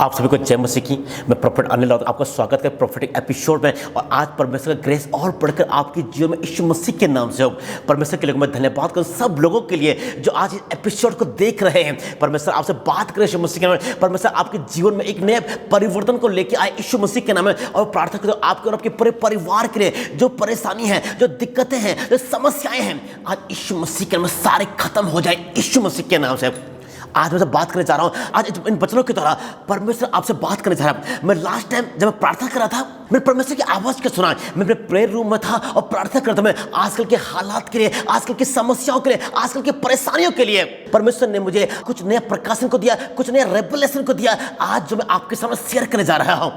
आप सभी को जय मसीह की। मैं प्रोफेट अनिल राउत आपका स्वागत है प्रोफेटिक एपिसोड में। और आज परमेश्वर का ग्रेस और बढ़कर आपके जीवन में यीशु मसीह के नाम से हो। परमेश्वर के लिए मैं धन्यवाद करूं सब लोगों के लिए जो आज इस एपिसोड को देख रहे हैं। परमेश्वर आपसे बात करे यीशु मसीह के नाम में। परमेश्वर आपके जीवन में एक नए परिवर्तन को लेकर आए यीशु मसीह के नाम में। और प्रार्थना करो आपके और आपके पूरे परिवार के लिए जो परेशानी है, जो दिक्कतें हैं, जो समस्याएं हैं, आज यीशु मसीह के नाम में सारे खत्म हो जाए यीशु मसीह के नाम से। आज मैं बात करने जा रहा हूं। आज इन वचनों के द्वारा परमेश्वर आपसे बात करने जा रहा है। मैं लास्ट टाइम जब मैं प्रार्थना कर रहा था, मैंने परमेश्वर की आवाज को सुना। मैं अपने प्रेयर रूम में था और प्रार्थना करता मैं आजकल के हालात के लिए, आजकल की समस्याओं के लिए, आजकल की परेशानियों के लिए। परमेश्वर ने मुझे कुछ नया प्रकाशन को दिया, कुछ नया रेवलेशन को दिया, आज जो मैं आपके सामने शेयर करने जा रहा हूं।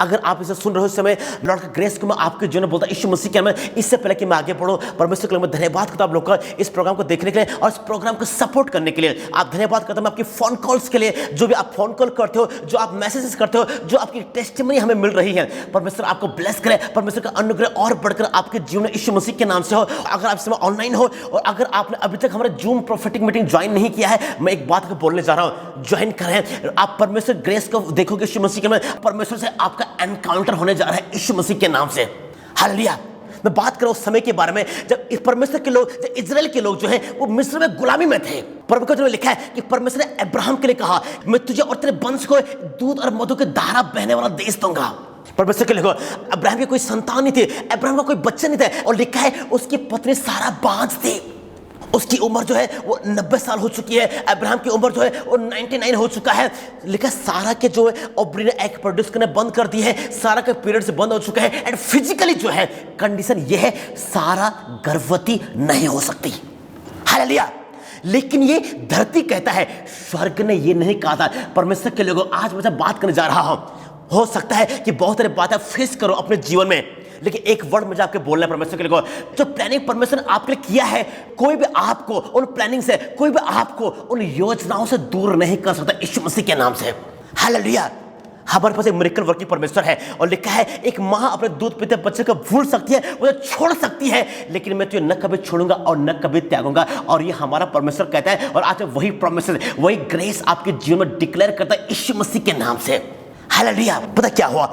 अगर आप इसे सुन रहे हो इस समय, लॉर्ड का ग्रेस को मैं आपके जीवन में बोलता यीशु मसीह के नाम में। इससे पहले कि मैं आगे बढ़ूं, परमेश्वर के लिए मैं धन्यवाद करता हूं आप लोग का इस प्रोग्राम को देखने के लिए और इस प्रोग्राम को सपोर्ट करने के लिए। आप धन्यवाद करता हूं आपकी फोन कॉल्स के लिए, जो भी आप फोन कॉल करते हो, जो आप मैसेजेस करते हो, जो आपकी टेस्टिमनी हमें मिल रही है। परमेश्वर आपको ब्लेस करे, परमेश्वर का अनुग्रह और बढ़कर आपके जीवन में यीशु मसीह के नाम से हो। अगर आप इस समय ऑनलाइन हो और अगर आपने अभी तक हमारे जूम प्रोफेटिक मीटिंग ज्वाइन नहीं किया है, मैं एक बात को बोलने जा रहा हूं, ज्वाइन करें। आप परमेश्वर ग्रेस को देखोगे यीशु मसीह के नाम में। परमेश्वर से आपका एनकाउंटर होने जा रहा है यीशु मसीह के नाम से। हालेलुया। मैं बात कर रहा हूं समय के बारे में जब परमेश्वर के लोग, जब इजराइल के लोग जो है वो मिस्र में गुलामी में थे। परमेश्वर ने लिखा है कि परमेश्वर ने अब्राहम के लिए कहा, मैं तुझे और तेरे वंश को दूध और मधु की धारा बहने वाला देश दूंगा। परमेश्वर के लिए अब्राहम की कोई संतान नहीं थी, अब्राहम का कोई बच्चा नहीं था। और लिखा है उसकी पत्नी सारा बांझ थी। उसकी उम्र जो है वो 90 साल हो चुकी है। अब्राहम की उम्र जो है वो 99 हो चुका है। लेकिन सारा के जो है ओवरी ने एग प्रोड्यूस करने बंद कर दी है, सारा के पीरियड्स बंद हो चुका है। एंड फिजिकली जो है कंडीशन ये है, सारा गर्भवती नहीं हो सकती। हालेलुया। लेकिन ये धरती कहता है, स्वर्ग ने ये नहीं कहा था। परमेश्वर के लोगों, आज मैं बात करने जा रहा हूं। हो सकता है कि बहुत सारी बातें फेस करो अपने जीवन में, लेकिन एक वर्ड मुझे आपके बोलना है परमेश्वर के लिए। जो प्लानिंग परमेश्वर ने आपके लिए किया है, कोई भी आपको उन प्लानिंग से, कोई भी आपको उन योजनाओं से दूर नहीं कर सकता यीशु मसीह के नाम से। हालेलुया। हमारे पास एक मिरेकल वर्किंग परमेश्वर है। और लिखा है एक मां अपने दूध पीते बच्चे को भूल सकती है, उसे छोड़ सकती है, लेकिन मैं तुझे न कभी छोड़ूंगा और न कभी त्यागूंगा। और ये हमारा परमेश्वर कहता है। और आज वही प्रॉमिस, वही ग्रेस आपके जीवन में डिक्लेयर करता है यीशु मसीह के नाम से। हालेलुया। पता क्या हुआ,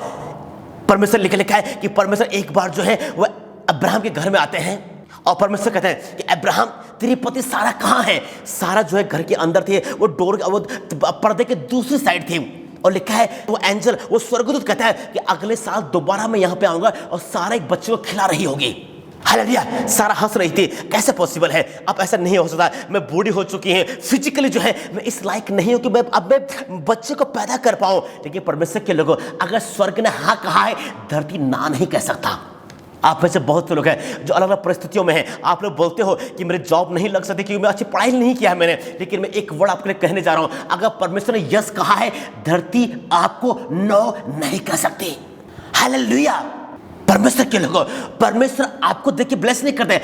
परमेश्वर लिखा है कि परमेश्वर एक बार जो है वह अब्राहम के घर में आते हैं और परमेश्वर कहते हैं कि अब्राहम तेरी पत्नी सारा कहाँ है। सारा जो है घर के अंदर थी, वो डोर, वो पर्दे के दूसरी साइड थी। और लिखा है वो एंजल, वो स्वर्गदूत कहता है कि अगले साल दोबारा मैं यहाँ पे आऊंगा और सारा एक बच्चे को खिला रही होगी। हालेलुया। सारा हंस रही थी, कैसे पॉसिबल है, अब ऐसा नहीं हो सकता, मैं बूढ़ी हो चुकी है, फिजिकली जो है मैं इस लायक नहीं हूं कि मैं बच्चे को पैदा कर पाऊं। लेकिन परमेश्वर के लोगों, अगर स्वर्ग ने हाँ कहा है, धरती ना नहीं कह सकता। आप में से बहुत से लोग हैं जो अलग अलग परिस्थितियों में हैं। आप लोग बोलते हो कि मेरी जॉब नहीं लग सकती क्योंकि मैं अच्छी पढ़ाई नहीं किया है मैंने। लेकिन मैं एक वर्ड आपके लिए कहने जा रहा हूं, अगर परमेश्वर ने यस कहा है, धरती आपको नो नहीं कह सकती। हालेलुया। परमेश्वर के लोगों, परमेश्वर आपको देख के ब्लेस नहीं करते,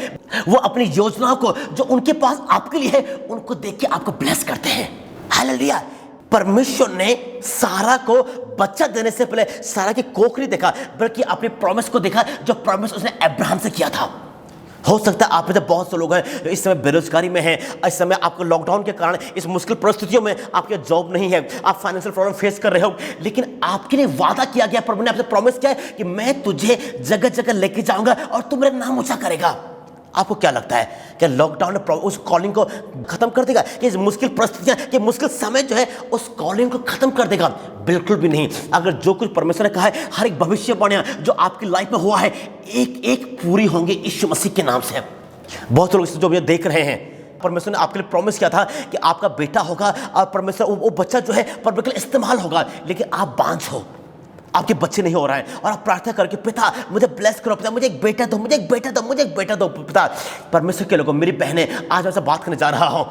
वो अपनी योजनाओं को जो उनके पास आपके लिए है उनको देख के आपको ब्लेस करते हैं। हालेलुया। परमेश्वर ने सारा को बच्चा देने से पहले सारा की कोख नहीं देखा, बल्कि अपनी प्रॉमिस को देखा जो प्रॉमिस उसने अब्राहम से किया था। हो सकता है आप में से बहुत से लोग हैं जो इस समय बेरोजगारी में हैं, इस समय आपको लॉकडाउन के कारण इस मुश्किल परिस्थितियों में आपके जॉब नहीं है, आप फाइनेंशियल प्रॉब्लम फेस कर रहे हो। लेकिन आपके लिए वादा किया गया, प्रभु ने आपसे प्रॉमिस किया है कि मैं तुझे जगह जगह लेके जाऊंगा और तू मेरा नाम ऊंचा करेगा। आपको क्या लगता है कि लॉकडाउन ने उस कॉलिंग को खत्म कर देगा? कि मुश्किल परिस्थितियां, कि मुश्किल समय जो है उस कॉलिंग को खत्म कर देगा? बिल्कुल भी नहीं। अगर जो कुछ परमेश्वर ने कहा है, हर एक भविष्यवाणियां जो आपकी लाइफ में हुआ है, एक एक पूरी होंगे यीशु मसीह के नाम से। बहुत लोग जो मुझे देख रहे हैं, परमेश्वर ने आपके लिए प्रॉमिस किया था कि आपका बेटा होगा और परमेश्वर वो बच्चा जो है परमेश्वर के लिए इस्तेमाल होगा। लेकिन आप बांझ हो, आपके बच्चे नहीं हो रहा है और आप प्रार्थना करके, पिता मुझे ब्लेस करो, पिता मुझे एक बेटा दो, मुझे एक बेटा दो, मुझे एक बेटा दो। पिता, परमेश्वर के लोगों, मेरी बहनें, आज मैं बात करने जा रहा हूं,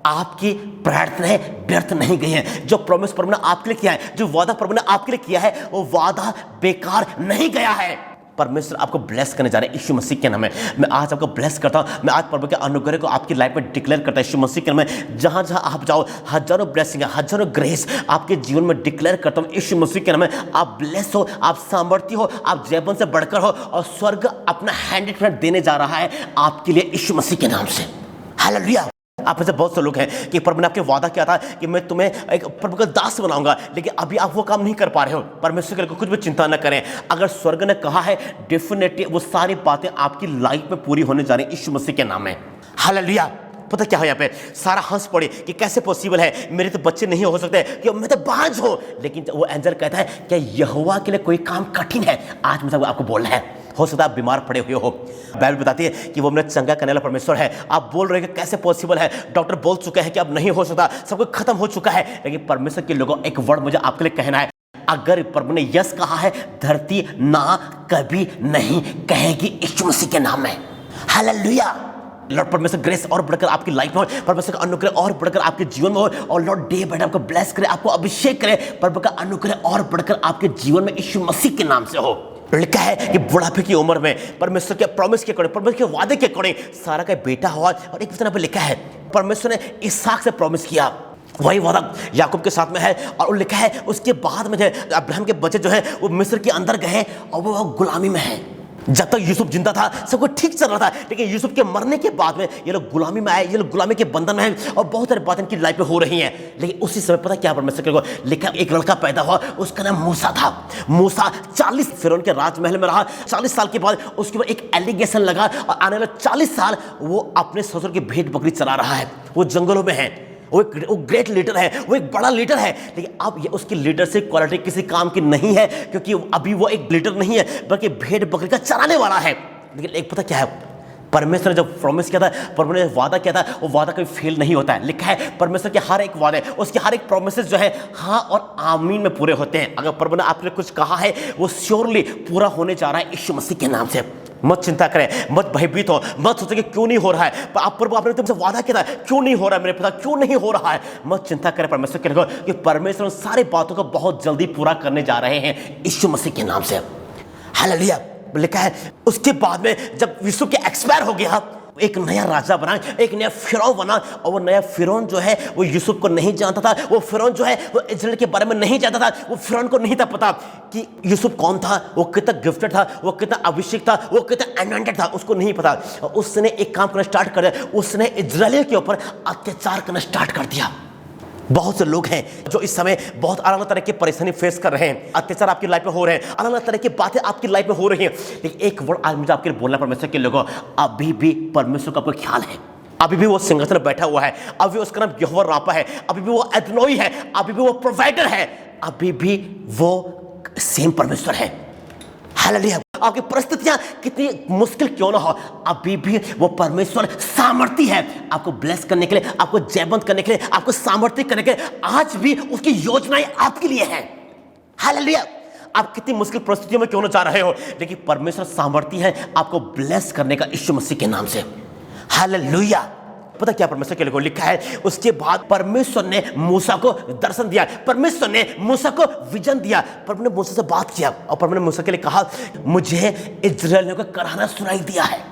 आपकी प्रार्थनाएं व्यर्थ नहीं गई हैं। जो प्रॉमिस प्रभु ने आपके लिए किया है, जो वादा प्रभु ने आपके लिए किया है, वो वादा बेकार नहीं गया है। परमेश्वर आपको ब्लेस करने जा रहे हैं यीशु मसीह के नाम में। मैं आज आपको ब्लेस करता हूं, मैं आज प्रभु के अनुग्रह को आपकी लाइफ में डिक्लेयर करता हूं यीशु मसीह के नाम में। जहां जहां आप जाओ, हजारों ब्लेसिंग, हजारों ग्रेस आपके जीवन में डिक्लेयर करता हूं यीशु मसीह के नाम में। आप ब्लेस हो, आप सामर्थ्य हो, आप जैबन से बढ़कर हो और स्वर्ग अपना हैंड देने जा रहा है आपके लिए यीशु मसीह के नाम से। हालेलुया। आप में से बहुत से लोग हैं कि प्रभु ने आपके वादा किया था कि मैं तुम्हें एक प्रभु का दास बनाऊंगा, लेकिन अभी आप वो काम नहीं कर पा रहे हो। परमेश्वर के लिए कुछ भी चिंता न करें। अगर स्वर्ग ने कहा है, डेफिनेटली वो सारी बातें आपकी लाइफ में पूरी होने जा रही है यीशु मसीह के नाम में। हालेलुया। पता क्या है, यहाँ पे सारा हंस पड़े कि कैसे पॉसिबल है, मेरे तो बच्चे नहीं हो सकते, कि मैं तो बांझ हूं। लेकिन वो एंजल कहता है क्या यहोवा के लिए कोई काम कठिन है? आज मुझे आपको बोलना है। हो सकता है आप बीमार पड़े हुए हो, बाइबल बताती है कि वो मेरा चंगा करने वाला परमेश्वर है। आप बोल रहे हैं कि कैसे पॉसिबल है, डॉक्टर बोल चुके हैं कि अब नहीं हो सकता, सब कुछ खत्म हो चुका है। लेकिन परमेश्वर के लोगों, एक वर्ड मुझे आपके लिए कहना है। अगर प्रभु ने यस कहा है, धरती ना कभी नहीं कहेगी यीशु मसीह के नाम में। हालेलुया। लॉर्ड परमेश्वर ग्रेस और बढ़कर आपकी लाइफ में हो, परमेश्वर का अनुग्रह और बढ़कर आपके जीवन में हो, और लॉर्ड डे बाय डे आपको ब्लेस करे, आपको अभिषेक करे, प्रभु का अनुग्रह और बढ़कर आपके जीवन में यीशु मसीह के नाम से हो। लिखा है कि बुढ़ापे की उम्र में परमेश्वर के प्रॉमिस के अकॉर्डिंग, परमेश्वर के वादे के अकॉर्डिंग सारा का बेटा हुआ। और एक तरह पर लिखा है परमेश्वर ने इसहाक से प्रॉमिस किया, वही वादा याकूब के साथ में है। और लिखा है उसके बाद में अब्राहम के बच्चे जो है वो मिस्र के अंदर गए और वो गुलामी में है। जब तक यूसुफ जिंदा था सब कुछ ठीक चल रहा था, लेकिन यूसुफ के मरने के बाद में ये लोग गुलामी में आए, ये लोग गुलामी के बंधन में हैं, और बहुत सारी बातें इनकी लाइफ में हो रही हैं। लेकिन उसी समय पता क्या परमेश्वर को लिखा, एक लड़का पैदा हुआ, उसका नाम मूसा था। मूसा 40 फिरौन के राजमहल में रहा। 40 साल के बाद उसके ऊपर एक एलिगेशन लगा, और आने वाले 40 साल वो अपने ससुर की भेड़ बकरी चला रहा है, वो जंगलों में है। वो ग्रेट लीडर है, वो एक बड़ा लीडर है, लेकिन अब ये उसकी लीडरशिप क्वालिटी किसी काम की नहीं है, क्योंकि अभी वो एक लीडर नहीं है, बल्कि भेड़ बकरी का चराने वाला है। लेकिन एक पता क्या है, परमेश्वर ने जब प्रॉमिस किया था, परमेश्वर ने वादा किया था, वो वादा कभी फेल नहीं होता है। लिखा है परमेश्वर के हर एक वादे, उसके हर एक प्रोमिसेस जो है हाँ और आमीन में पूरे होते हैं। अगर प्रभु ने आपके लिए कुछ कहा है, वो श्योरली पूरा होने जा रहा है यीशु मसीह के नाम से। मत चिंता करें, मत भयभीत हो, मत सोचें कि क्यों नहीं हो रहा है। पर आप प्रभु आपने तुमसे वादा किया था, क्यों नहीं हो रहा है मेरे पिता, क्यों नहीं हो रहा है। मत चिंता करें परमेश्वर के लिए, कि परमेश्वर उन सारी बातों को बहुत जल्दी पूरा करने जा रहे हैं यीशु मसीह के नाम से। हालेलुया। लिखा है उसके बाद में जब यूसुफ के एक्सपायर हो गया, एक नया राजा बना, एक नया फिरौन बना, और वो नया फिरौन जो है वो यूसुफ को नहीं जानता था। वो फिरौन जो है वो इजराइल के बारे में नहीं जानता था। वो फिरौन को नहीं था पता कि यूसुफ कौन था, वो कितना गिफ्टेड था, वो कितना अभिषेक था, वो कितना अनॉइंटेड था, उसको नहीं पता। और उसने एक काम करना स्टार्ट कर दिया, उसने इजराइल के ऊपर अत्याचार करना स्टार्ट कर दिया। बहुत से लोग हैं जो इस समय बहुत अलग अलग तरह की परेशानी फेस कर रहे हैं, अत्याचार आपकी लाइफ में हो रहे हैं, अलग अलग तरह की बातें आपकी लाइफ में हो रही हैं। लेकिन एक वर्ड आज मुझे आपके लिए बोलना, परमेश्वर के लोगों, अभी भी परमेश्वर का कोई ख्याल है, अभी भी वो सिंहासन पर बैठा हुआ है, अभी उसका नाम यहोवा राफा है, अभी भी वो एदोनोई है, अभी भी वो प्रोवाइडर है, अभी भी वो सेम परमेश्वर है। हालेलुया। आपकी परिस्थितियां कितनी मुश्किल क्यों ना हो, अभी भी वो परमेश्वर सामर्थी है आपको ब्लेस करने के लिए, आपको जयवंत करने के लिए, आपको सामर्थ्य करने के लिए। आज भी उसकी योजनाएं आपके लिए हैं। हालेलुया। आप कितनी मुश्किल परिस्थितियों में क्यों ना जा रहे हो, लेकिन परमेश्वर सामर्थी है आपको ब्लेस करने का यीशु मसीह के नाम से। हालेलुया। पता क्या परमेश्वर के लिए लिखा है, उसके बाद परमेश्वर ने मूसा को दर्शन दिया, परमेश्वर ने मूसा को विजन दिया, परमेश्वर ने मूसा से बात किया, और परमेश्वर ने मूसा के लिए कहा, मुझे इजराइलियों का कराहना सुनाई दिया है।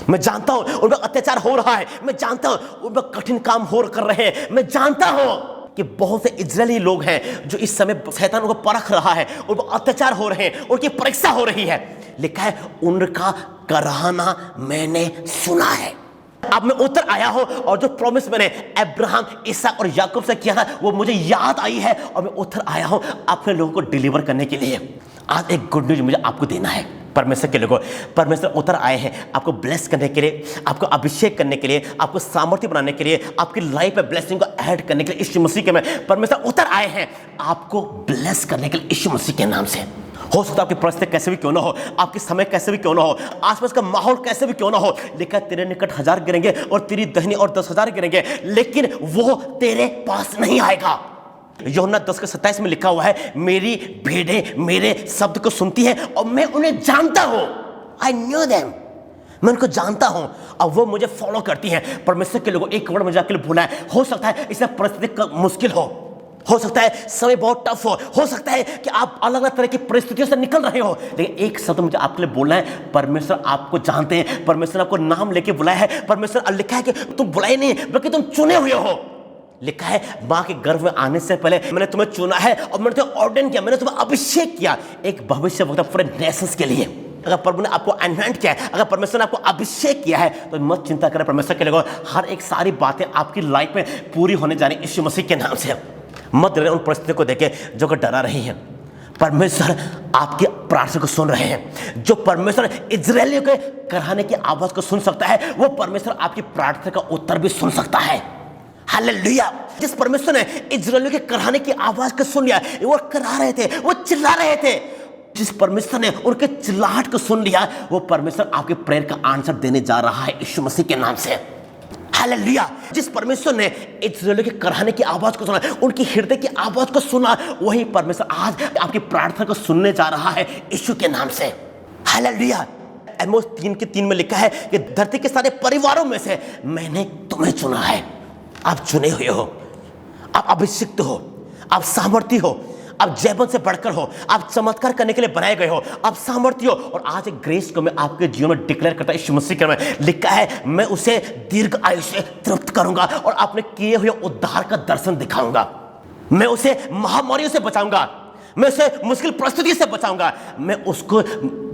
मैं जानता हूं उन पर अत्याचार हो रहा है, मैं जानता हूं उन पर कठिन काम हो कर रहे हैं, मैं जानता हूं कि बहुत से इजरायली लोग हैं जो इस समय शैतान उनको परख रहा है, उन पर अत्याचार हो रहे हैं, उनकी परीक्षा हो रही है। लिखा है उनका कराहना मैंने सुना है। अब मैं उतर आया हूं, और जो प्रॉमिस मैंने अब्राहम, इसहाक और याकूब से किया था वो मुझे याद आई है, और मैं उतर आया हूं अपने लोगों को डिलीवर करने के लिए। आज एक गुड न्यूज मुझे आपको देना है परमेश्वर के लोगों, परमेश्वर उतर आए हैं आपको ब्लेस करने के लिए, आपको अभिषेक करने के लिए, आपको सामर्थ्य बनाने के लिए, आपकी लाइफ में ब्लेसिंग को ऐड करने के लिए यीशु मसीह के में परमेश्वर उतर आए हैं आपको ब्लेस करने के लिए यीशु मसीह के नाम से। हो सकता है आपकी परिस्थिति कैसे भी क्यों ना हो, आपके समय कैसे भी क्यों ना हो, आसपास का माहौल कैसे भी क्यों ना हो, लिखा तेरे निकट 1000 गिरेंगे और तेरी दाहिनी और 10,000 गिरेंगे, लेकिन वो तेरे पास नहीं आएगा। यूहन्ना 10:27 में लिखा हुआ है, मेरी भेड़ें मेरे शब्द को सुनती है और मैं उन्हें जानता हूं। आई न्यू देम, मैं उनको जानता हूं और वो मुझे फॉलो करती हैं। परमेश्वर के लोगों, एक वर्ड मुझे आपके लिए बोला है, हो सकता है इसमें परिस्थिति मुश्किल हो सकता है समय बहुत टफ हो सकता है कि आप अलग अलग तरह की परिस्थितियों से निकल रहे हो, लेकिन एक शब्द मुझे आपके लिए बोलना है, परमेश्वर आपको जानते हैं, परमेश्वर आपको नाम लेके बुलाया है। परमेश्वर लिखा है कि तुम बुलाए नहीं बल्कि तुम चुने हुए हो। लिखा है मां के गर्भ में आने से पहले मैंने तुम्हें चुना है और मैंने तुम्हें ऑर्डेन किया, मैंने तुम्हें अभिषेक किया एक भविष्यवक्ता पूरे नेशंस के लिए। अगर प्रभु ने आपको अनॉइंट किया है, अगर परमेश्वर ने आपको अभिषेक किया है, तो मत चिंता करें। परमेश्वर के लिए हर एक सारी बातें आपकी लाइफ में पूरी होने जा रही यीशु मसीह के नाम से। मत डरें उन परिस्थितियों को देखे जो कि डरा रही हैं। परमेश्वर आपकी प्रार्थना को सुन रहे हैं। जो परमेश्वर इजरायलियों के कराहने की आवाज को सुन सकता है, वो परमेश्वर आपकी प्रार्थना का उत्तर भी सुन सकता है। हालेलुया। जिस परमेश्वर ने इजरायलियों के कराहने की आवाज को सुन लिया, वो करा रहे थे, वो चिल्ला रहे थे, जिस परमेश्वर ने उनके चिल्लाहट को सुन लिया, वो परमेश्वर आपके प्रेयर का आंसर देने जा रहा है यीशु मसीह के नाम से। हालेलुया। जिस परमेश्वर ने इजरायलियों के कराहने की आवाज को सुना, उनकी हृदय की आवाज को सुना, वही परमेश्वर आज आपकी प्रार्थना को सुनने जा रहा है यीशु के नाम से। हालेलुया। आमोस 3:3 में लिखा है कि धरती के सारे परिवारों में से मैंने तुम्हें चुना है। आप चुने हुए हो, आप अभिषिक्त हो, आप सामर्थी हो, आप जैबन से बढ़कर हो, आप चमत्कार करने के लिए बनाए गए हो, आप सामर्थ्य हो। और आज एक ग्रेस को मैं आपके जीवन में डिक्लेयर करता यीशु मसीह के नाम में। लिखा है, मैं उसे दीर्घ आयु से तृप्त करूंगा और अपने किए हुए उद्धार का दर्शन दिखाऊंगा। मैं उसे महामारियों से बचाऊंगा, मैं उसे मुश्किल परिस्थिति से बचाऊंगा, मैं उसको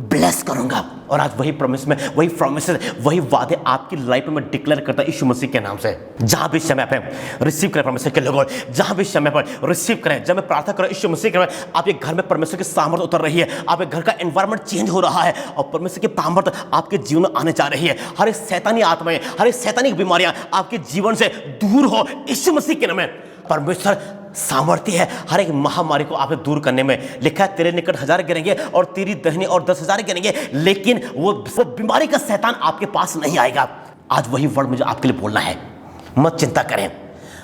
ब्लेस करूंगा। और आज वही प्रॉमिस में, वही प्रॉमिस, वही वादे आपकी लाइफ में डिक्लेयर करता यीशु मसीह के नाम से। जहां भी समय पे रिसीव करें परमेश्वर के लोगों, जहां भी समय पर रिसीव करें। जब मैं प्रार्थना करूं यीशु मसीह के, आपके घर में परमेश्वर की सामर्थ उतर रही है, आपके घर का एनवायरनमेंट चेंज हो रहा है और परमेश्वर की सामर्थ आपके जीवन में आने जा रही है। हर एक शैतानी आत्माएं, हर एक शैतानी बीमारियां आपके जीवन से दूर हो यीशु मसीह के नाम में। परमेश्वर सामर्थ्य है हर एक महामारी को आपसे दूर करने में। लिखा है, तेरे निकट 1000 गिरेंगे और तेरी दाहिनी ओर 10,000 गिरेंगे, लेकिन वो बीमारी का शैतान आपके पास नहीं आएगा। आज वही वर्ड मुझे आपके लिए बोलना है। मत चिंता करें,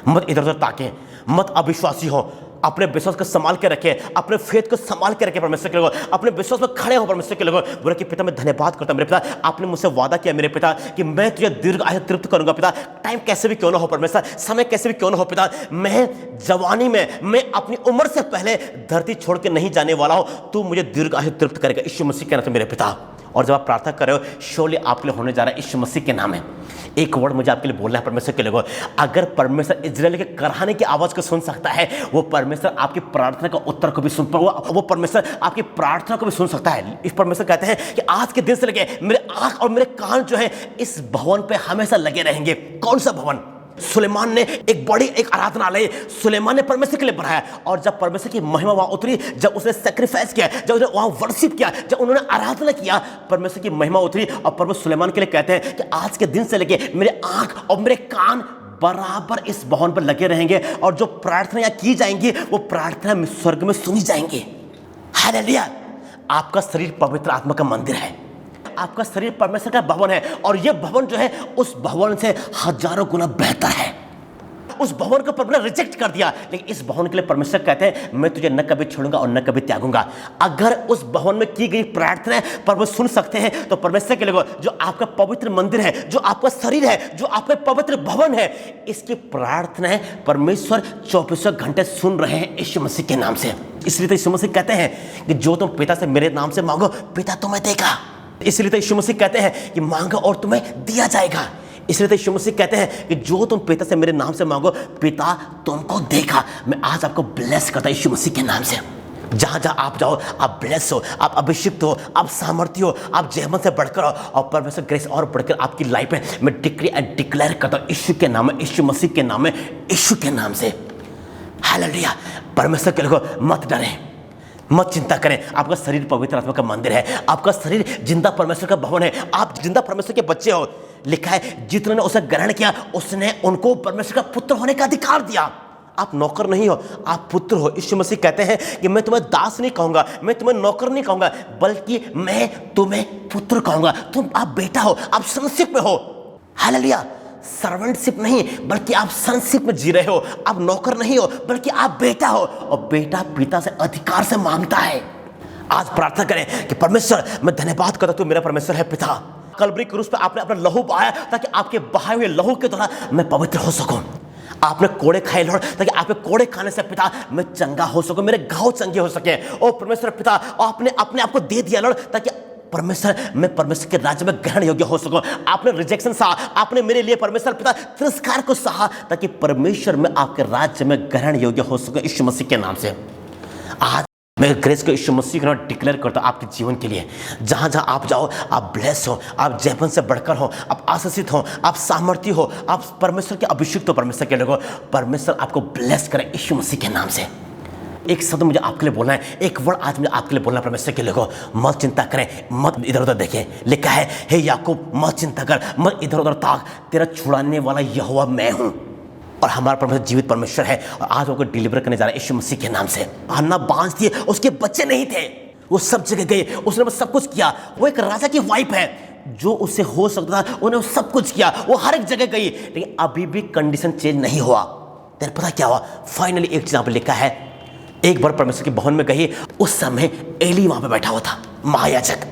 मत इधर उधर ताकें, मत अविश्वासी हो। अपने विश्वास को संभाल के रखें, अपने फेथ को संभाल के रखें परमेश्वर के लोगों, अपने विश्वास में खड़े हो परमेश्वर के लोगों। बोले कि पिता मैं धन्यवाद करता हूं मेरे पिता, आपने मुझसे वादा किया मेरे पिता कि मैं तुझे दीर्घ आयु तृप्त करूंगा पिता। टाइम कैसे भी क्यों ना हो परमेश्वर, समय कैसे भी क्यों ना हो पिता, मैं जवानी में, मैं अपनी उम्र से पहले धरती छोड़ के नहीं जाने वाला हूं। तू मुझे दीर्घ आयु तृप्त करेगा यीशु मसीह के नाम से मेरे पिता। और जब आप प्रार्थना कर रहे हो, श्योरली आपके लिए होने जा रहा है यीशु मसीह के नाम है। एक वर्ड मुझे आपके लिए बोलना है परमेश्वर के लोगों, अगर परमेश्वर इजराइल के कराहने की आवाज को सुन सकता है, वो परमेश्वर आपकी प्रार्थना का उत्तर को भी सुन, वो परमेश्वर आपकी प्रार्थना को भी सुन सकता है। इस परमेश्वर कहते हैं कि आज के दिन से लगे मेरे आंख और मेरे कान जो है इस भवन पे हमेशा लगे रहेंगे। कौन सा भवन? सुलेमान ने एक बड़ी एक आराधनालय सुलेमान ने परमेश्वर के लिए बनाया, और जब परमेश्वर की महिमा वहां उतरी, जब उसने सैक्रिफाइस किया, जब उसने वहां वर्शिप किया, जब उन्होंने आराधना किया, परमेश्वर की महिमा उतरी। और परमेश्वर सुलेमान के लिए कहते हैं कि आज के दिन से लेके मेरे आंख और मेरे कान बराबर इस भवन पर लगे रहेंगे, और जो प्रार्थना की जाएंगी वो प्रार्थना स्वर्ग में सुनी जाएंगी। हालेलुया। आपका शरीर पवित्र आत्मा का मंदिर है, आपका शरीर परमेश्वर का भवन है, और यह भवन जो है उस भवन से हजारों गुना बेहतर है। उस भवन को परमेश्वर ने रिजेक्ट कर दिया, लेकिन इस भवन के लिए परमेश्वर कहते हैं मैं तुझे न कभी छोड़ूंगा और न कभी त्यागूंगा। अगर उस भवन में की गई प्रार्थना परमेश्वर सुन सकते हैं, तो परमेश्वर के लिए जो आपका पवित्र मंदिर है, जो आपका शरीर है, जो आपका पवित्र भवन है, इसकी प्रार्थना परमेश्वर 24 घंटे सुन रहे हैं यीशु मसीह के नाम से। इसलिए तो यीशु मसीह कहते हैं कि जो तुम पिता से मेरे नाम से मांगो पिता तुम्हें देगा। इसलिए तो यीशु मसीह कहते हैं कि मांगो और तुम्हें दिया जाएगा। इसलिए तो यीशु मसीह कहते हैं कि जो तुम पिता से मेरे नाम से मांगो पिता तुमको देगा। मैं आज आपको ब्लेस करता हूं यीशु मसीह के नाम से। जहां जहां आप जाओ आप ब्लेस हो, आप अभिषिक्त हो, आप सामर्थ्य हो, आप जहमत से बढ़कर हो, और परमेश्वर ग्रेस और बढ़कर आपकी लाइफ में मैं डिक्री एंड डिक्लेयर करता हूं यीशु के नाम में, यीशु मसीह के नाम में, यीशु के नाम से। हालेलुया। परमेश्वर के लोगों मत डरें, मत चिंता करें। आपका शरीर पवित्र आत्मा का मंदिर है, आपका शरीर जिंदा परमेश्वर का भवन है, आप जिंदा परमेश्वर के बच्चे हो। लिखा है जितने ने उसे ग्रहण किया उसने उनको परमेश्वर का पुत्र होने का अधिकार दिया। आप नौकर नहीं हो, आप पुत्र हो। यीशु मसीह कहते हैं कि मैं तुम्हें दास नहीं कहूंगा, मैं तुम्हें नौकर नहीं कहूंगा, बल्कि मैं तुम्हें पुत्र कहूंगा। तुम आप बेटा हो, आप सनशिप में हो। हालेलुया। सर्वेंटशिप नहीं बल्कि आप सनशिप में जी रहे हो। आप नौकर नहीं हो बल्कि आप बेटा हो, और बेटा पिता से अधिकार से मांगता है। आज प्रार्थना करें कि परमेश्वर मैं धन्यवाद करता हूं, तू मेरा परमेश्वर है पिता। कलवरी क्रूस पे आपने अपना लहू बहाया ताकि आपके बहाए हुए लहू के द्वारा मैं पवित्र हो सकूं। आपने कोड़े खाए लॉर्ड ताकि आपके कोड़े खाने से पिता मैं चंगा हो सकूं, मेरे घाव चंगे हो सके। ओ परमेश्वर पिता, आपने अपने आप को दे दिया लॉर्ड ताकि परमेश्वर मैं परमेश्वर के राज्य में ग्रहण योग्य हो सकूं। आपने रिजेक्शन सहा, आपने मेरे लिए परमेश्वर पिता तिरस्कार को सहा ताकि परमेश्वर मैं आपके राज्य में ग्रहण योग्य हो सकूं यीशु मसीह के नाम से। आज मैं ग्रेस को यीशु मसीह के नाम डिक्लेयर करता हूँ आपके जीवन के लिए। जहाँ जहाँ आप जाओ आप ब्लेस हो, आप जैवन से बढ़कर हो, आप आशीषित हो, आप सामर्थ्य हो, आप परमेश्वर के अभिषिक्त हो, परमेश्वर के लोग हो। परमेश्वर आपको ब्लेस करे यीशु मसीह के नाम से। एक शब्द मुझे आपके लिए बोलना है, एक वर्ड आज मुझे आपके लिए बोलना है परमेश्वर के लोगों, मत चिंता करें, मत इधर उधर देखें। लिखा है, हे याकूब मत चिंता कर, मत इधर उधर ताक, तेरा छुड़ाने वाला यहोवा मैं हूँ। और हमारा परमेश्वर जीवित परमेश्वर है और आज वो डिलीवर करने जा रहा है यीशु मसीह के नाम से। हन्ना बांझ थी, उसके बच्चे नहीं थे, वो सब जगह गए, उसने सब कुछ किया। वो एक राजा की वाइफ है, जो उससे हो सकता था उन्हें सब कुछ किया, वो हर एक जगह गई, लेकिन अभी भी कंडीशन चेंज नहीं हुआ। तेरे पता क्या हुआ? फाइनली एक चीज यहाँ पे लिखा है, एक बार परमेश्वर के भवन में गई, उस समय एली वहां पे बैठा हुआ था, महायाजक।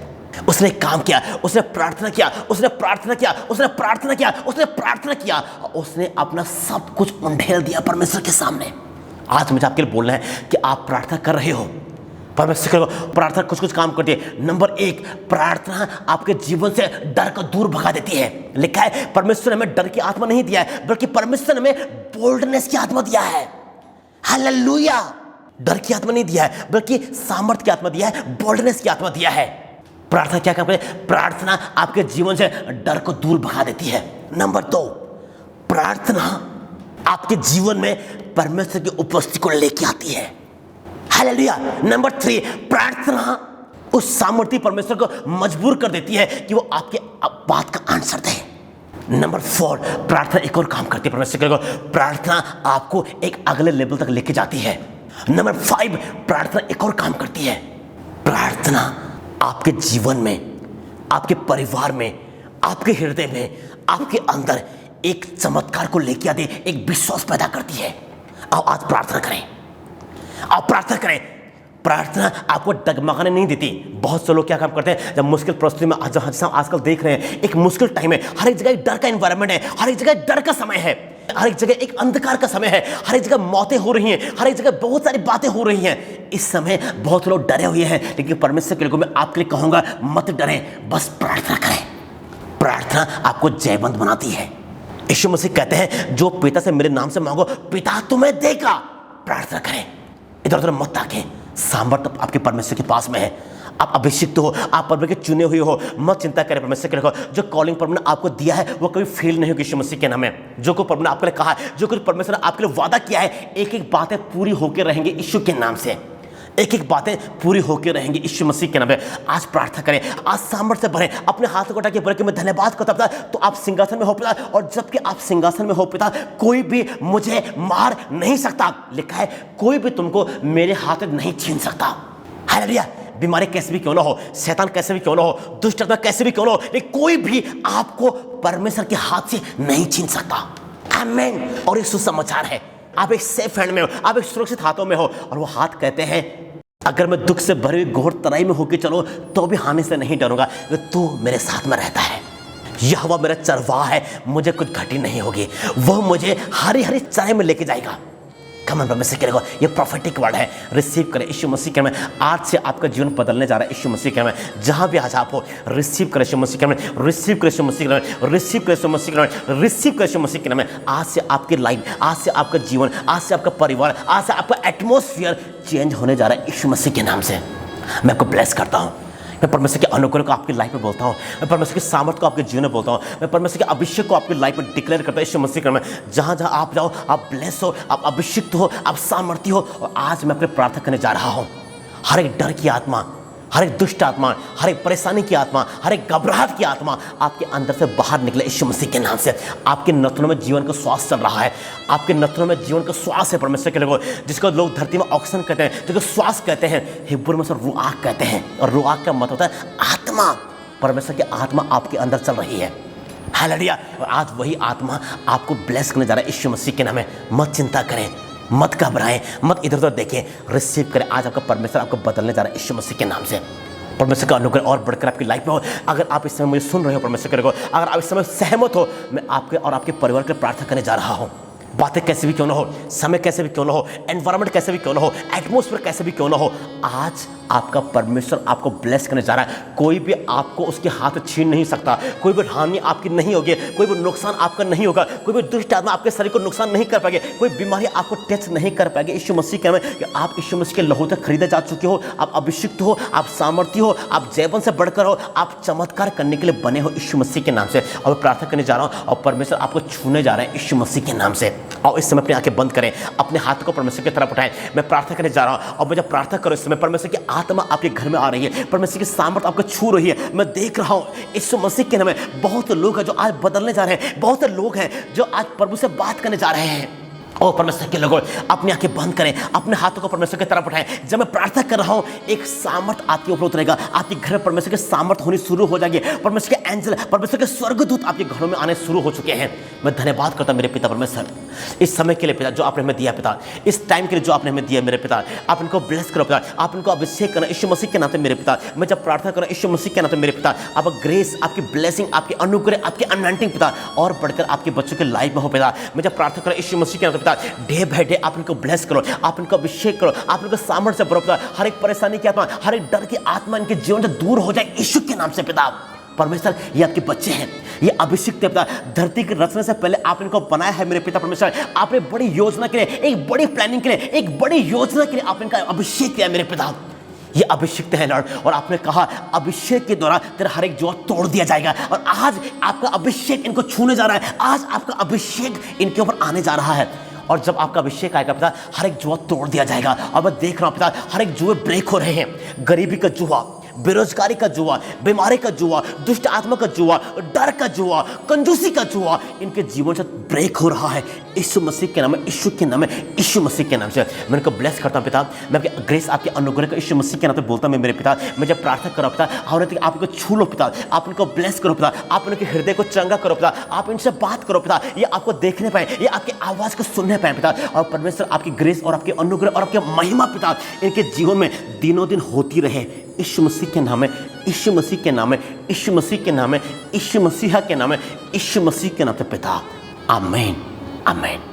उसने काम किया, उसने प्रार्थना किया, उसने प्रार्थना किया, उसने प्रार्थना किया, उसने प्रार्थना किया, उसने अपना सब कुछ उंडेल दिया परमेश्वर के सामने। आज मुझे आपके लिए बोलना है कि आप प्रार्थना कर रहे हो, परमेश्वर को प्रार्थना कुछ काम करती है। नंबर 1, प्रार्थना आपके जीवन से डर को दूर भगा देती है। लिखा है, परमेश्वर ने हमें डर की आत्मा नहीं दिया है, बल्कि परमेश्वर ने हमें बोल्डनेस की आत्मा दिया है। हालेलुया! डर की आत्मा नहीं दिया है, बल्कि सामर्थ्य की आत्मा दिया है, बोल्डनेस की आत्मा दिया है। प्रार्थना क्या काम करती है? प्रार्थना आपके जीवन से डर को दूर भगा देती है। नंबर 2, प्रार्थना आपके जीवन में परमेश्वर की उपस्थिति को लेके आती है। हालेलुया! नंबर 3, प्रार्थना उस सामर्थ्य परमेश्वर को मजबूर कर देती है कि वो आपके बात का आंसर दे। नंबर 4, प्रार्थना एक और काम करती है परमेश्वर को, प्रार्थना आपको एक अगले लेवल तक लेके जाती है। नंबर 5, प्रार्थना एक और काम करती है, प्रार्थना आपके जीवन में, आपके परिवार में, आपके हृदय में, आपके अंदर एक चमत्कार को लेके आती है, एक विश्वास पैदा करती है। आओ आज प्रार्थना करें, आप प्रार्थना करें। प्रार्थना आपको डगमगाने नहीं देती। बहुत से लोग क्या काम करते हैं, जब मुश्किल परिस्थिति में आजकल देख रहे हैं, एक मुश्किल टाइम है, हर एक जगह डर का एनवायरनमेंट है, हर एक जगह डर का समय है, हर एक जगह एक अंधकार का समय है, हर एक जगह मौतें हो रही हैं, हर एक जगह बहुत सारी बातें हो रही हैं। इस समय बहुत लोग डरे हुए हैं, लेकिन परमेश्वर के लोगों में आपके लिए कहूंगा, मत डरें, बस प्रार्थना करें। प्रार्थना आपको जयवंत बनाती है। यीशु मसीह कहते हैं, जो पिता से मेरे नाम से मांगो पिता तुम्हें देगा। प्रार्थना करें, इधर उधर मत ताकें, सामर्थ्य आपके परमेश्वर के पास में है। आप अभिषिक्त हो, आप परमेश्वर के चुने हुए हो, मत चिंता करें। परमेश्वर के रखो, जो कॉलिंग परमेश्वर ने आपको दिया है वो कभी फेल नहीं होगी यीशु मसीह के नाम में। जो कुछ परमेश्वर ने आपके लिए कहा है, जो कुछ परमेश्वर ने आपके लिए वादा किया है, एक एक बातें पूरी होकर रहेंगे यीशु के नाम से, एक एक बातें पूरी होकर रहेंगी यीशु मसीह के नाम में। आज प्रार्थना करें, आज सामर्थ्य से भरें, अपने हाथ को उठा के बोले कि मैं धन्यवाद करता पिता, तो आप सिंहासन में हो पिता, और जबकि आप सिंहासन में हो पिता, कोई भी मुझे मार नहीं सकता। लिखा है, कोई भी तुमको मेरे हाथ में नहीं छीन सकता। हालेलुया! बीमारी कैसे भी क्यों ना हो, शैतान कैसे भी क्यों ना हो, दुष्ट आत्मा कैसे भी क्यों ना हो, लेकिन कोई भी आपको परमेश्वर के हाथ से नहीं छीन सकता। आमीन। और ये सुसमाचार है, आप एक सेफ हैंड में हो, आप एक सुरक्षित हाथों में हो, और वो हाथ कहते हैं, अगर मैं दुख से भरी हुई घोर तराई में होकर चलो तो भी हानि से नहीं डरूंगा, तू मेरे साथ में रहता है। यहोवा मेरा चरवाहा है, मुझे कुछ घटी नहीं होगी, वह मुझे हरी हरी चाय में लेके जाएगा। कमन परमेश्वर करेगा, ये प्रोफेटिक वर्ड है, रिसीव करें यीशु मसीह के नाम में। आज से आपका जीवन बदलने जा रहा है यीशु मसीह के नाम में। जहां भी आज आप हो, रिसीव करें यीशु मसीह के नाम में, रिसीव करें यीशु मसीह के नाम में, रिसीव करें यीशु मसीह के नाम में, रिसीव करें यीशु मसीह के नाम में। आज से आपकी लाइफ, आज से आपका जीवन, आज से आपका परिवार, आज से आपका एटमॉस्फेयर चेंज होने जा रहा है यीशु मसीह के नाम से। मैं आपको ब्लेस करता हूँ, मैं परमेश्वर के अनुग्रह को आपकी लाइफ में बोलता हूँ, मैं परमेश्वर के सामर्थ को आपके जीवन में बोलता हूँ, मैं परमेश्वर के अभिषेक को आपकी लाइफ में डिक्लेयर करता हूँ यीशु मसीह के नाम में। जहाँ जहाँ आप जाओ, आप ब्लेस हो, आप अभिषिक्त हो, आप सामर्थ्य हो। और आज मैं अपने प्रार्थना करने जा रहा हूँ, हर एक डर की आत्मा, हर एक दुष्ट आत्मा, हर एक परेशानी की आत्मा, हर एक घबराहट की आत्मा आपके अंदर से बाहर निकले यीशु मसीह के नाम से। आपके नथनों में जीवन का श्वास चल रहा है, आपके नथनों में जीवन का श्वास है परमेश्वर के लोगों, जिसको लोग धरती में ऑक्सीजन कहते हैं, जिसको श्वास कहते हैं, हिब्रू में रुआक कहते हैं, और रुआक का मतलब होता है आत्मा। परमेश्वर की आत्मा आपके अंदर चल रही है। हालेलुया! और आज वही आत्मा आपको ब्लेस करने जा रहा है यीशु मसीह के नाम में। मत चिंता करें, मत घबराएं, मत इधर उधर देखें, रिसीव करें। आज आपका परमेश्वर आपको बदलने जा रहा है यीशु मसीह के नाम से। परमेश्वर का अनुग्रह और बढ़कर आपकी लाइफ में हो। अगर आप इस समय मुझे सुन रहे हो परमेश्वर को, अगर आप इस समय सहमत हो, मैं आपके और आपके परिवार के लिए प्रार्थना करने जा रहा हूँ। बातें कैसे भी क्यों ना हो, समय कैसे भी क्यों ना हो, एनवायरनमेंट कैसे भी क्यों ना हो, एटमॉस्फेयर कैसे भी क्यों ना हो, आज आपका परमेश्वर आपको ब्लेस करने जा रहा है। कोई भी आपको उसके हाथ छीन नहीं सकता, कोई भी हानि आपकी नहीं होगी, कोई भी नुकसान आपका नहीं होगा, कोई भी दुष्ट आत्मा आपके शरीर को नुकसान नहीं कर पाएगी, कोई बीमारी आपको टच नहीं कर पाएगी। यीशु मसीह के नाम में कि आप यीशु मसीह के लहू तक खरीदे जा चुके हो, आप अभिषिक्त हो, आप सामर्थ्य हो, आप जैवन से बढ़कर हो, आप चमत्कार करने के लिए बने हो यीशु मसीह के नाम से। और मैं प्रार्थना करने जा रहा हूँ और परमेश्वर आपको छूने जा रहे हैं यीशु मसीह के नाम से। और इस समय अपनी आंखें बंद करें, अपने हाथ को परमेश्वर की तरफ उठाएं। मैं प्रार्थना करने जा रहा हूँ और मुझे प्रार्थना करो इस समय परमेश्वर की आत्मा आपके घर में आ रही है, परमेश्वर की सामर्थ आपको छू रही है। मैं देख रहा हूँ यीशु मसीह के नाम में बहुत लोग हैं जो आज बदलने जा रहे हैं, बहुत लोग हैं जो आज प्रभु से बात करने जा रहे हैं। और परमेश्वर के लोगों अपनी आंखें बंद करें, अपने हाथों को परमेश्वर की तरफ उठाएं। जब मैं प्रार्थना कर रहा हूं एक सामर्थ आपके ऊपर उतरेगा, आपके घर में परमेश्वर की सामर्थ होनी शुरू हो जाएगी। परमेश्वर के एंजल, परमेश्वर के स्वर्गदूत आपके घरों में आने शुरू हो चुके हैं। मैं धन्यवाद करता हूं मेरे पिता परमेश्वर इस समय के लिए पिता जो आपने हमें दिया पिता, इस टाइम के लिए जो आपने हमें दिया मेरे पिता। आप इनको ब्लेस करो पिता, आप इनको अभिषेक करना यीशु मसीह के नाम से मेरे पिता। मैं जब प्रार्थना करूं यीशु मसीह के नाम से मेरे पिता, आप ग्रेस, आपकी ब्लेसिंग, आपके अनुग्रह, आपकी अनॉइंटिंग पिता और बढ़कर आपके बच्चों के लाइफ में हो पिता। मैं जब प्रार्थना करूं यीशु मसीह के नाम से पिता, डे बाय डे आप इनको ब्लेस करो, आप इनको अभिषेक करो, आप इनको सामर्थ्य से भरो पिता। हर एक परेशानी की आत्मा, हर एक डर की आत्मा इनके जीवन से दूर हो जाए यीशु के नाम से पिता। परमेश्वर ये आपके बच्चे हैं, ये अभिषिक्त है पिता। धरती के रचने से पहले आप इनको बनाया है मेरे पिता परमेश्वर। आपने बड़ी योजना के लिए, एक बड़ी प्लानिंग के लिए, एक बड़ी योजना के लिए आप इनका अभिषेक किया मेरे पिता। ये अभिषिक्त है लॉर्ड, और आपने कहा अभिषेक के द्वारा तेरा हर एक जुआ तोड़ दिया जाएगा। और आज आपका अभिषेक इनको छूने जा रहा है, आज आपका अभिषेक इनके ऊपर आने जा रहा है। और जब आपका अभिषेक आएगा पिता, हर एक जुआ तोड़ दिया जाएगा। और मैं देख रहा हूं पिता, हर एक जुए ब्रेक हो रहे हैं। गरीबी का जुआ, बेरोजगारी का जुआ, बीमारी का जुआ, दुष्ट आत्मा का जुआ, डर का जुआ, कंजूसी का जुआ इनके जीवन से ब्रेक हो रहा है यीशु मसीह के नाम में, यीशु के नाम में, यीशु मसीह के नाम से। मैं इनको ब्लेस करता हूं पिता। मैं आपके ग्रेस, आपके अनुग्रह का यीशु मसीह के नाम से बोलता हूं मेरे पिता। मैं जब प्रार्थना करो पिता, और आप इनको छू लो पिता, आप इनको ब्लेस करो पिता, आप इनके हृदय को चंगा करो पिता, आप इनसे बात करो पिता, ये आपको देखने पाए, ये आपकी आवाज़ को सुनने पाए पिता। और परमेश्वर आपकी ग्रेस और आपके अनुग्रह और आपके महिमा पिता इनके जीवन में दिनों दिन होती रहे यीशु मसीह के नाम में, यीशु मसीह के नाम में, यीशु मसीह के नाम में, यीशु मसीहा के नाम में, यीशु मसीह के नाम से पिता। आमीन, आमीन।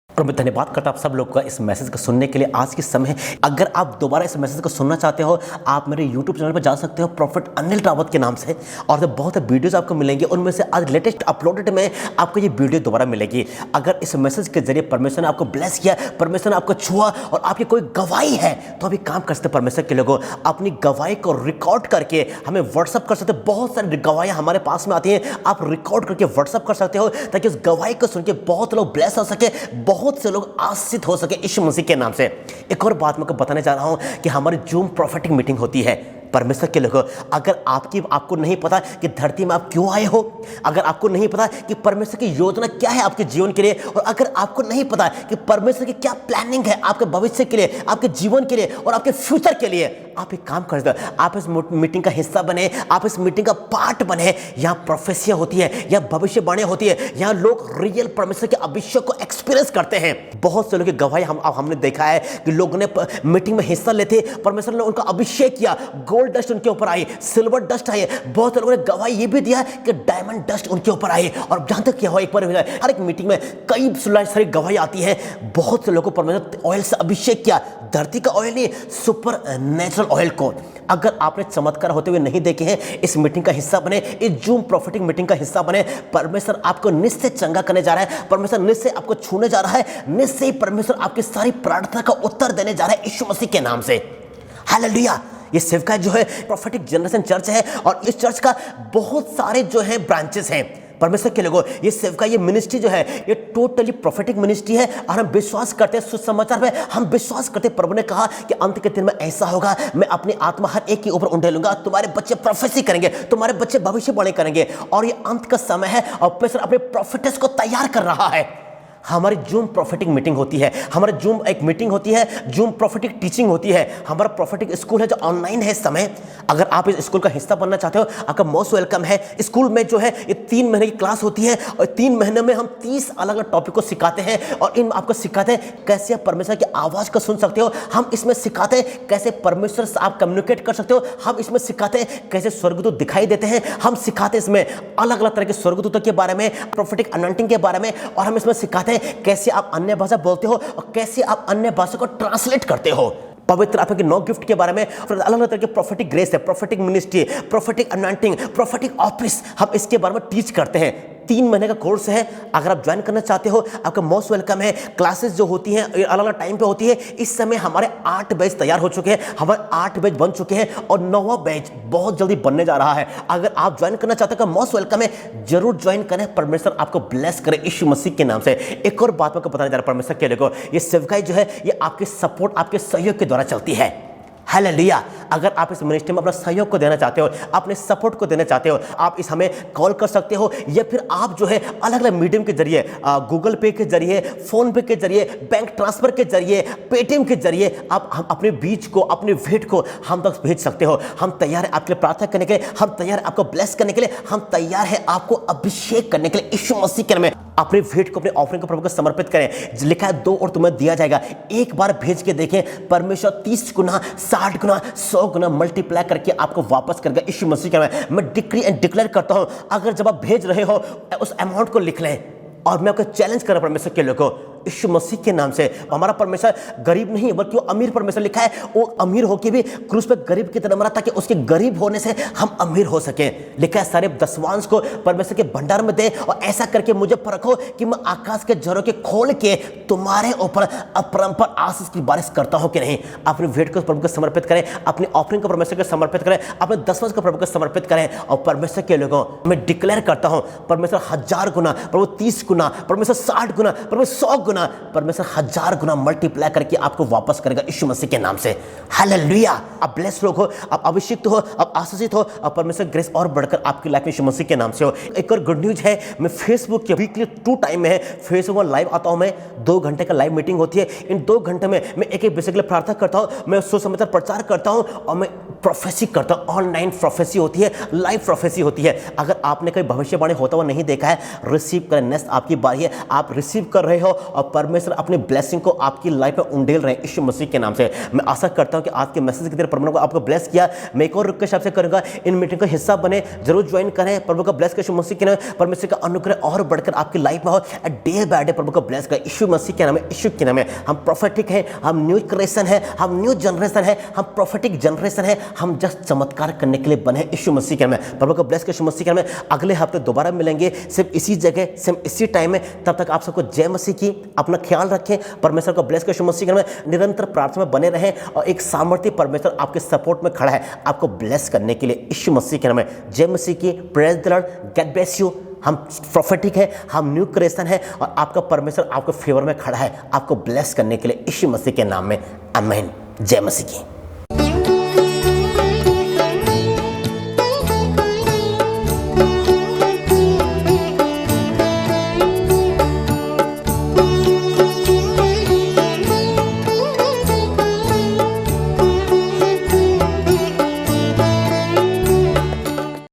और मैं धन्यवाद करता हूँ आप सब लोग का इस मैसेज को सुनने के लिए। आज के समय अगर आप दोबारा इस मैसेज को सुनना चाहते हो, आप मेरे YouTube चैनल पर जा सकते हो प्रॉफिट अनिल रावत के नाम से, और तो बहुत वीडियोस आपको मिलेंगे। उनमें से आज लेटेस्ट अपलोडेड में आपको ये वीडियो दोबारा मिलेगी। अगर इस मैसेज के जरिए परमेश्वर ने आपको ब्लेस किया, परमेश्वर ने आपको छुआ और आपकी कोई गवाही है, तो अभी काम कर सकते परमेश्वर के लोगों, अपनी गवाही को रिकॉर्ड करके हमें व्हाट्सअप कर सकते। बहुत सारी गवाहियाँ हमारे पास में आती हैं, आप रिकॉर्ड करके व्हाट्सअप कर सकते हो, ताकि उस गवाही को सुन के बहुत लोग ब्लेस हो सके, बहुत से लोग आशीषित हो सके यीशु मसीह के नाम से। एक और बात मैं बताने जा रहा हूं कि हमारी जूम प्रोफेटिक मीटिंग होती है परमेश्वर के लोगों। अगर आपको नहीं पता कि धरती में आप क्यों आए हो, अगर आपको नहीं पता कि परमेश्वर की योजना क्या है आपके जीवन के लिए, और अगर आपको नहीं पता कि परमेश्वर की क्या प्लानिंग है आपके भविष्य के लिए, आपके जीवन के लिए और आपके फ्यूचर के लिए, आप एक काम कर सकते हो, आप इस मीटिंग का हिस्सा बने, आप इस मीटिंग का पार्ट बने। यहाँ प्रोफेसियां होती है, यहाँ भविष्यवाणी होती है, यहाँ लोग रियल परमेश्वर के अभिषेक को एक्सपीरियंस करते हैं। बहुत से लोगों की गवाही हमने देखा है कि लोगों ने मीटिंग में हिस्सा लेते, परमेश्वर ने उनका अभिषेक किया, गोल्ड डस्ट उनके ऊपर आई, सिल्वर डस्ट आई। बहुत से लोगों ने गवाही ये भी दिया कि डायमंड डस्ट उनके ऊपर आई। और जहां तक क्या हो, एक बार हर एक मीटिंग में कई सारी गवाही आती है। बहुत से लोगों को परमेश्वर ऑयल से अभिषेक किया, धरती का ऑयल नहीं, सुपर नेचुरल ऑयल को। अगर आपने चमत्कार होते हुए नहीं देखे हैं, इस मीटिंग का हिस्सा बने, इस जूम प्रोफेटिक मीटिंग का हिस्सा बने। परमेश्वर आपको निश्चय चंगा करने जा रहा है, परमेश्वर निश्चय आपको छूने जा रहा है, निश्चय परमेश्वर आपकी सारी प्रार्थना का उत्तर देने जा रहा है यीशु मसीह के नाम से। हालेलुया। ये सेवका जो है प्रोफेटिक जनरेशन चर्च है, और इस चर्च का बहुत सारे जो है ब्रांचेस हैं परमेश्वर के लोगों। ये सेवका, ये मिनिस्ट्री जो है, ये टोटली प्रोफेटिक मिनिस्ट्री है। और हम विश्वास करते हैं सुसमाचार में, हम विश्वास करते हैं प्रभु ने कहा कि अंत के दिन में ऐसा होगा, मैं अपनी आत्मा हर एक के ऊपर उंडेलूंगा, तुम्हारे बच्चे प्रोफेसी करेंगे, तुम्हारे बच्चे भविष्यवाणी करेंगे। और ये अंत का समय है और परमेश्वर अपने प्रोफेट्स को तैयार कर रहा है। हमारी जूम प्रोफेटिक मीटिंग होती है, हमारे जूम एक मीटिंग होती है, जूम प्रोफेटिक टीचिंग होती है, हमारा प्रोफेटिक स्कूल है जो ऑनलाइन है इस समय। अगर आप इस स्कूल का हिस्सा बनना चाहते हो, आपका मोस्ट वेलकम है। स्कूल में जो है ये 3 महीने की क्लास होती है, और 3 महीने में हम 30 अलग अलग टॉपिक को सिखाते हैं। और इन आपको सिखाते हैं कैसे आप परमेश्वर की आवाज़ को सुन सकते हो, हम इसमें सिखाते हैं कैसे परमेश्वर से आप कम्युनिकेट कर सकते हो, हम इसमें सिखाते हैं कैसे स्वर्गदूत दिखाई देते हैं, हम सिखाते हैं इसमें अलग अलग तरह के स्वर्गदूतों के बारे में, प्रोफेटिक अनॉइंटिंग के बारे में, और हम इसमें सिखाते हैं कैसे आप अन्य भाषा बोलते हो और कैसे आप अन्य भाषा को ट्रांसलेट करते हो। पवित्र आत्मा के 9 गिफ्ट के बारे में, फिर अलग अलग तरह के प्रोफेटिक ग्रेस है, prophetic ministry, prophetic anointing, prophetic office, हम इसके बारे में टीच करते हैं। 3 महीने का कोर्स है। अगर आप ज्वाइन करना चाहते हो, आपका मोस्ट वेलकम है। क्लासेस जो होती हैं अलग अलग टाइम पे होती है। इस समय हमारे 8 बैच तैयार हो चुके हैं, हमारे 8 बैच बन चुके हैं और 9वां बैच बहुत जल्दी बनने जा रहा है। अगर आप ज्वाइन करना चाहते हो, मोस्ट वेलकम है, जरूर ज्वाइन करें। परमेश्वर आपको ब्लेस करे यीशु मसीह के नाम से। एक और बात मैं आपको बताने जा रहा हूं, परमेश्वर के लिए ये सेवकाई जो है ये आपके सपोर्ट, आपके सहयोग के द्वारा चलती है। हालेलुया। अगर आप इस मिनिस्ट्री में अपना सहयोग को देना चाहते हो, अपने सपोर्ट को देना चाहते हो, आप इस हमें कॉल कर सकते हो, या फिर आप जो है अलग अलग मीडियम के जरिए, गूगल पे के जरिए, फोन पे के जरिए, बैंक ट्रांसफर के जरिए, पेटीएम के जरिए आप हम अपने बीज को, अपने भेंट को हम तक भेज सकते हो। हम तैयार है आपके लिए प्रार्थना करने के लिए, हम तैयार है आपको ब्लेस करने के लिए, हम तैयार है आपको अभिषेक करने के लिए यीशु मसीह के नाम में। अपने भेंट को, अपने ऑफरिंग को प्रभु को समर्पित करें। लिखा है 2 और तुम्हें दिया जाएगा। एक बार भेज के देखें, परमेश्वर 30 गुना, 60 गुना, 100 गुना मल्टीप्लाई करके आपको वापस करेगा यीशु मसीह के नाम में। मैं डिक्री एंड डिक्लेयर करता हूं, अगर जब आप भेज रहे हो उस अमाउंट को लिख लें। और मैं आपको चैलेंज कर रहा हूं परमेश्वर के लोगों को, यीशु मसीह के नाम से। हमारा परमेश्वर गरीब नहीं है, बल्कि वो अमीर परमेश्वर। लिखा है वो अमीर होके भी क्रूस पे गरीब की तरह मरा, ताकि उसके गरीब होने से हम अमीर हो सके। लिखा है सारे दसवांश को परमेश्वर के भंडार में दे, और ऐसा करके मुझे परखो कि मैं आकाश के झरोखे के खोल के तुम्हारे ऊपर अपरंपार आशीष की बारिश करता हूं कि नहीं। अपने भेंट को प्रभु को समर्पित करें, अपनी ऑफरिंग को परमेश्वर को समर्पित करें, अपने दसवांश को प्रभु को समर्पित करें। और परमेश्वर के लोगों, मैं डिक्लेयर करता हूं, परमेश्वर 1000 गुना, प्रभु 30 गुना, परमेश्वर 60 गुना, परमेश्वर 100 गुना, परमेश्वर 1000 गुना मल्टीप्लाई करके आपको वापस करेगा यीशु मसीह के नाम से। हालेलुया। आप ब्लेस लोग हो, आप अभिषिक्त हो, आप आशीषित हो, और परमेश्वर ग्रेस और बढ़कर आपकी लाइफ में यीशु मसीह के नाम से हो। एक और गुड न्यूज है, मैं फेसबुक के वीकली 2 टाइम में है, फेसबुक में लाइव आता हूं। मैं 2 घंटे का लाइव मीटिंग होती है। इन 2 घंटे में मैं एक विषय के लिए प्रार्थना करता हूं, मैं सुसमाचार प्रचार करता हूं, और मैं प्रोफेसी करता हूं। ऑनलाइन प्रोफेसी होती है, लाइव प्रोफेसी होती है। अगर आपने कोई भविष्यवाणी होता हुआ नहीं देखा है, रिसीव करें। नेक्स्ट आपकी बारी है, आप रिसीव कर रहे हो, और परमेश्वर अपनी ब्लेसिंग को आपकी लाइफ में उंडेल रहे हैं यीशु मसीह के नाम से। मैं आशा करता हूं कि आज के मैसेज के तरह परमेश्वर को आपको ब्लेस किया। मैं एक और रिक्वेस्ट आपसे करूंगा, इन मीटिंग का हिस्सा बने, जरूर ज्वाइन करें। प्रभु का ब्लेस कर यीशु मसीह के नाम, परमेश्वर का अनुग्रह और बढ़कर आपकी लाइफ में हो। डे बाय डे प्रभु का ब्लेस कर यीशु मसीह के नाम में, यीशु के नाम में। हम प्रोफेटिक हैं, हम न्यू क्रिएशन है, हम न्यू जनरेशन है, हम प्रोफेटिक जनरेशन है। हम जस्ट चमत्कार करने के लिए बने यीशु मसीह के नाम में। प्रभु का ब्लेस कर यीशु मसीह के नाम में। अगले हफ्ते दोबारा मिलेंगे, सिर्फ इसी जगह, सिर्फ इसी टाइम में। तब तक आप सबको जय मसीह की। अपना ख्याल रखें। परमेश्वर को ब्लेस कर यीशु मसीह के नाम में। निरंतर प्रार्थना में बने रहें, और एक सामर्थ्य परमेश्वर आपके सपोर्ट में खड़ा है आपको ब्लेस करने के लिए यीशु मसीह के नाम में। जय मसीह की। Praise the Lord. God bless you. हम प्रोफेटिक है, हम न्यू क्रिएशन है, और आपका परमेश्वर आपके फेवर में खड़ा है आपको ब्लेस करने के लिए यीशु मसीह के नाम में। आमीन। जय मसीह की।